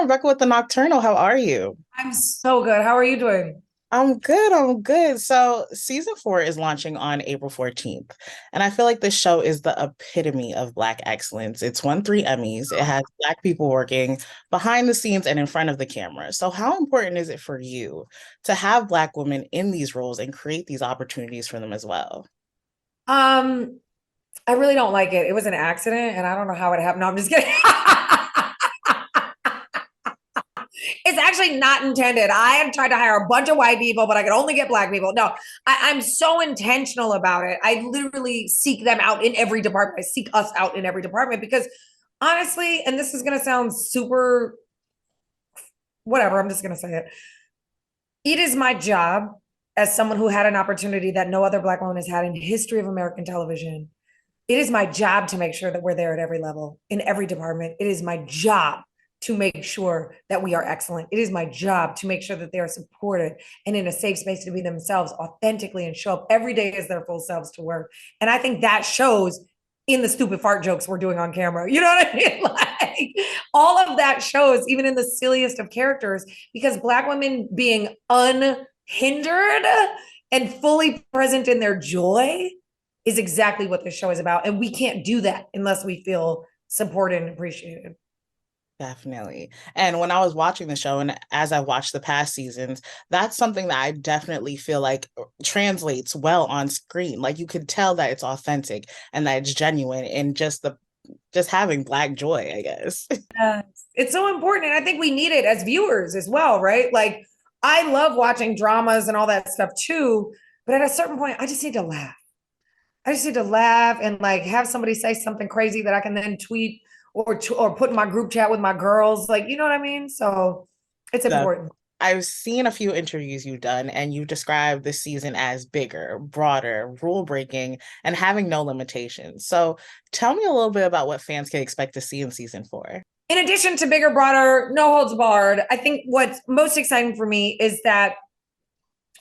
Rebecca with the Nocturnal. How are you? I'm so good. How are you doing? I'm good. I'm good. So, season four is launching on April 14th. And I feel like this show is the epitome of Black excellence. It's won three Emmys. It has Black people working behind the scenes and in front of the camera. So, how important is it for you to have Black women in these roles and create these opportunities for them as well? Um, I really don't like it. It was an accident, and I don't know how it happened. No, I'm just kidding. It's actually not intended. I have tried to hire a bunch of white people, but I could only get black people. No, I'm so intentional about it. I literally seek them out in every department. I seek us out in every department because honestly, and this is going to sound super whatever, I'm just going to say it. It is my job as someone who had an opportunity that no other black woman has had in the history of American television. It is my job to make sure that we're there at every level, in every department. It is my job to make sure that we are excellent. It is my job to make sure that they are supported and in a safe space to be themselves authentically and show up every day as their full selves to work. And I think that shows in the stupid fart jokes we're doing on camera. You know what I mean? Like all of that shows, even in the silliest of characters, because Black women being unhindered and fully present in their joy is exactly what this show is about. And we can't do that unless we feel supported and appreciated. Definitely. And when I was watching the show, and as I watched the past seasons, that's something that I definitely feel like translates well on screen. Like you could tell that it's authentic and that it's genuine and just having Black joy, I guess. Yes. It's so important. And I think we need it as viewers as well, right? Like, I love watching dramas and all that stuff too. But at a certain point, I just need to laugh. I just need to laugh and like have somebody say something crazy that I can then tweet or put in my group chat with my girls. Like, you know what I mean? So it's So important. I've seen a few interviews you've done, and you described this season as bigger, broader, rule breaking, and having no limitations. So tell me a little bit about what fans can expect to see in season four. In addition to bigger, broader, no holds barred, I think what's most exciting for me is that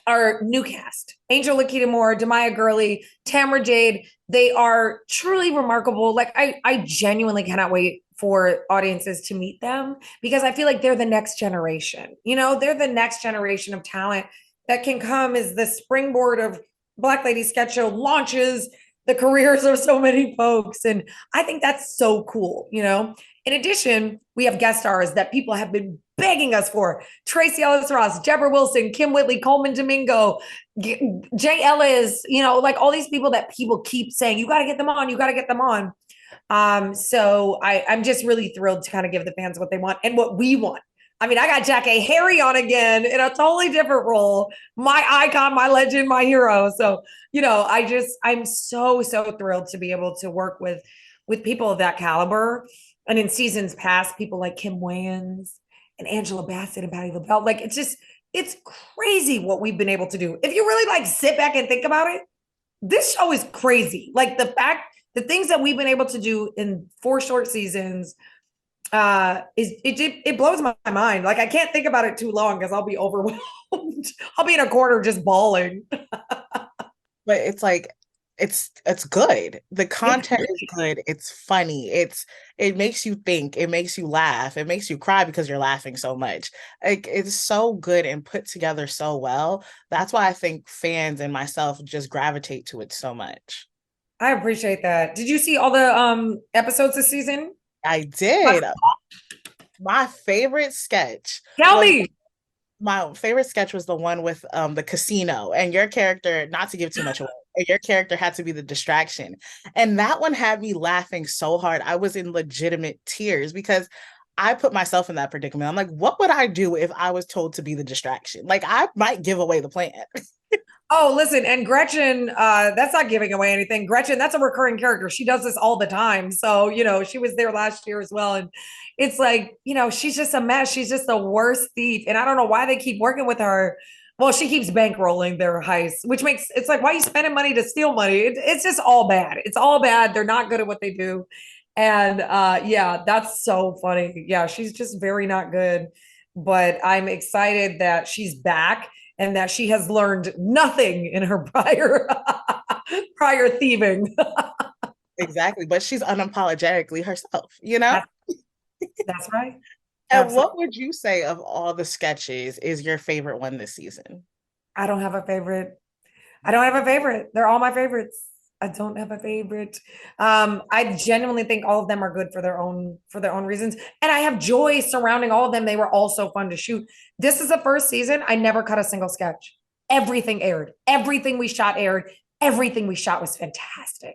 our new cast, Angel Lakita Moore, Demaya Gurley, Tamra Jade, they are truly remarkable. Like I genuinely cannot wait for audiences to meet them because I feel like they're the next generation. You know, they're the next generation of talent that can come as the springboard of Black Lady Sketch Show launches the careers of so many folks. And I think that's so cool, you know? In addition, we have guest stars that people have been begging us for. Tracy Ellis Ross, Deborah Wilson, Kim Whitley, Coleman Domingo, Jay Ellis, you know, like all these people that people keep saying, you got to get them on, you got to get them on. I'm just really thrilled to kind of give the fans what they want and what we want. I mean, I got Jack A. Harry on again in a totally different role. My icon, my legend, my hero. So, you know, I'm so thrilled to be able to work with people of that caliber. And in seasons past, people like Kim Wayans and Angela Bassett and Patti LaBelle. Like it's crazy what we've been able to do. If you really like sit back and think about it, this show is crazy. Like the things that we've been able to do in four short seasons it blows my mind. Like I can't think about it too long because I'll be overwhelmed. I'll be in a corner just bawling. But it's like it's good. The It's content is good. It's funny. It makes you think. It makes you laugh. It makes you cry because you're laughing so much. Like it's so good and put together so well. That's why I think fans and myself just gravitate to it so much. I appreciate that. Did you see all the episodes this season? I did. My favorite sketch Tell was me. my favorite sketch was the one with the casino and your character, not to give too much away, your character had to be the distraction. And that one had me laughing so hard. I was in legitimate tears because I put myself in that predicament. I'm like, what would I do if I was told to be the distraction? Like I might give away the plan. Oh, listen, and Gretchen, that's not giving away anything. Gretchen, that's a recurring character. She does this all the time. So, you know, she was there last year as well. And it's like, you know, she's just a mess. She's just the worst thief. And I don't know why they keep working with her. Well, she keeps bankrolling their heists, which makes it's like, why are you spending money to steal money? It's just all bad. It's all bad. They're not good at what they do. And yeah, that's so funny. Yeah, she's just very not good. But I'm excited that she's back and that she has learned nothing in her prior thieving. Exactly. But she's unapologetically herself, you know? that's, that's right. And Absolutely. what would you say of all the sketches is your favorite one this season? I don't have a favorite. I don't have a favorite. They're all my favorites. I don't have a favorite. I genuinely think all of them are good for their own reasons. And I have joy surrounding all of them. They were all so fun to shoot. This is the first season. I never cut a single sketch. Everything aired. Everything we shot aired. Everything we shot was fantastic.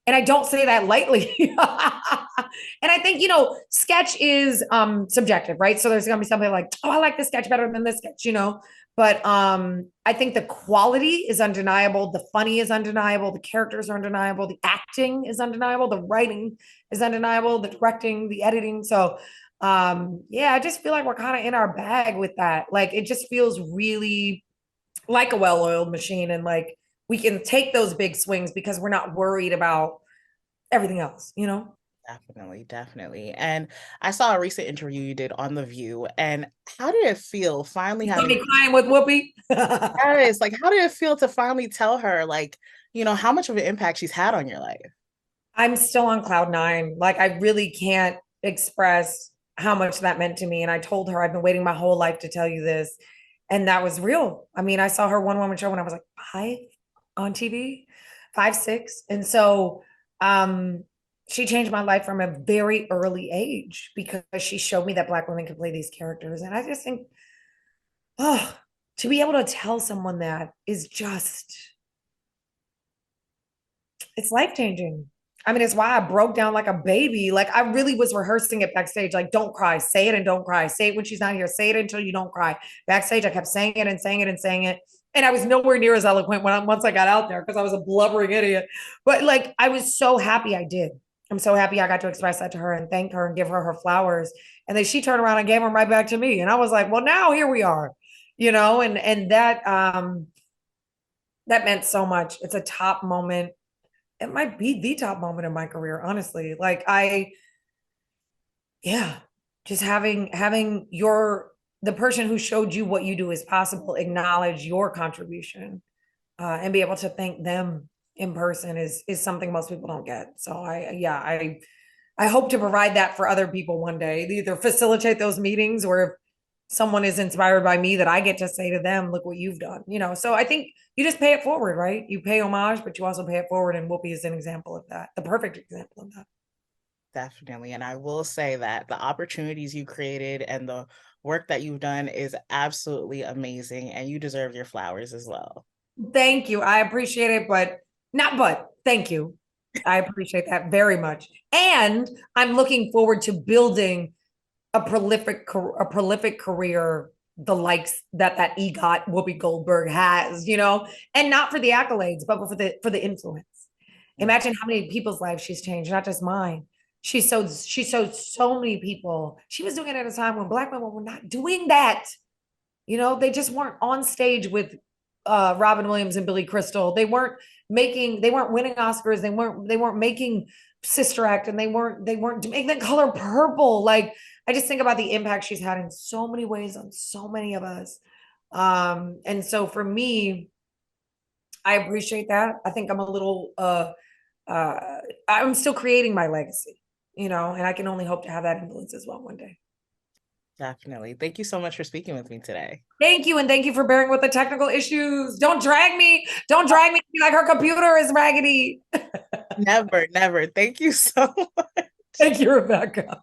And I don't say that lightly. And I think, sketch is subjective, right? So there's gonna be somebody like, oh, I like this sketch better than this sketch. But I think the quality is undeniable, the funny is undeniable, the characters are undeniable, the acting is undeniable, the writing is undeniable, the directing, the editing. So yeah, I just feel like we're kind of in our bag with that. Like it just feels really like a well-oiled machine, and like we can take those big swings because we're not worried about everything else. Definitely, definitely. And I saw a recent interview you did on The View, and how did it feel finally You saw having, me crying with Whoopi. yes, like how did it feel to finally tell her, like, how much of an impact she's had on your life? I'm still on cloud nine. Like I really can't express how much that meant to me. And I told her I've been waiting my whole life to tell you this. And that was real. I mean, I saw her one woman show when I was like 5 on TV, 5, 6. And so she changed my life from a very early age because she showed me that Black women could play these characters. And I just think, oh, to be able to tell someone that is just, it's life changing. I mean, it's why I broke down like a baby. Like I really was rehearsing it backstage. Like, don't cry, say it and don't cry. Say it when she's not here. Say it until you don't cry. Backstage, I kept saying it and saying it and saying it. And I was nowhere near as eloquent once I got out there because I was a blubbering idiot. But like, I was so happy I did. I'm so happy I got to express that to her and thank her and give her her flowers. And then she turned around and gave them right back to me. And I was like, well, now here we are. And that meant so much. It's a top moment. It might be the top moment in my career, honestly. Like yeah, just having the person who showed you what you do is possible acknowledge your contribution, and be able to thank them in person is something most people don't get. So I hope to provide that for other people one day, either facilitate those meetings, or if someone is inspired by me, that I get to say to them, look what you've done. So I think you just pay it forward, right? You pay homage, but you also pay it forward. And Whoopi is an example of that, the perfect example of that. Definitely. And I will say that the opportunities you created and the work that you've done is absolutely amazing, and you deserve your flowers as well. Thank you. I appreciate it, but thank you. I appreciate that very much. And I'm looking forward to building a prolific career, the likes that EGOT Whoopi Goldberg has, and not for the accolades, but for the influence. Imagine how many people's lives she's changed, not just mine. She showed so many people. She was doing it at a time when Black women were not doing that. They just weren't on stage with Robin Williams and Billy Crystal. They weren't winning Oscars. They weren't making Sister Act, and they weren't making the color purple. Like I just think about the impact she's had in so many ways on so many of us. And so for me, I appreciate that. I think I'm a little I'm still creating my legacy, and I can only hope to have that influence as well one day. Definitely. Thank you so much for speaking with me today. Thank you. And thank you for bearing with the technical issues. Don't drag me. Don't drag me like her computer is raggedy. Never, never. Thank you so much. Thank you, Rebecca.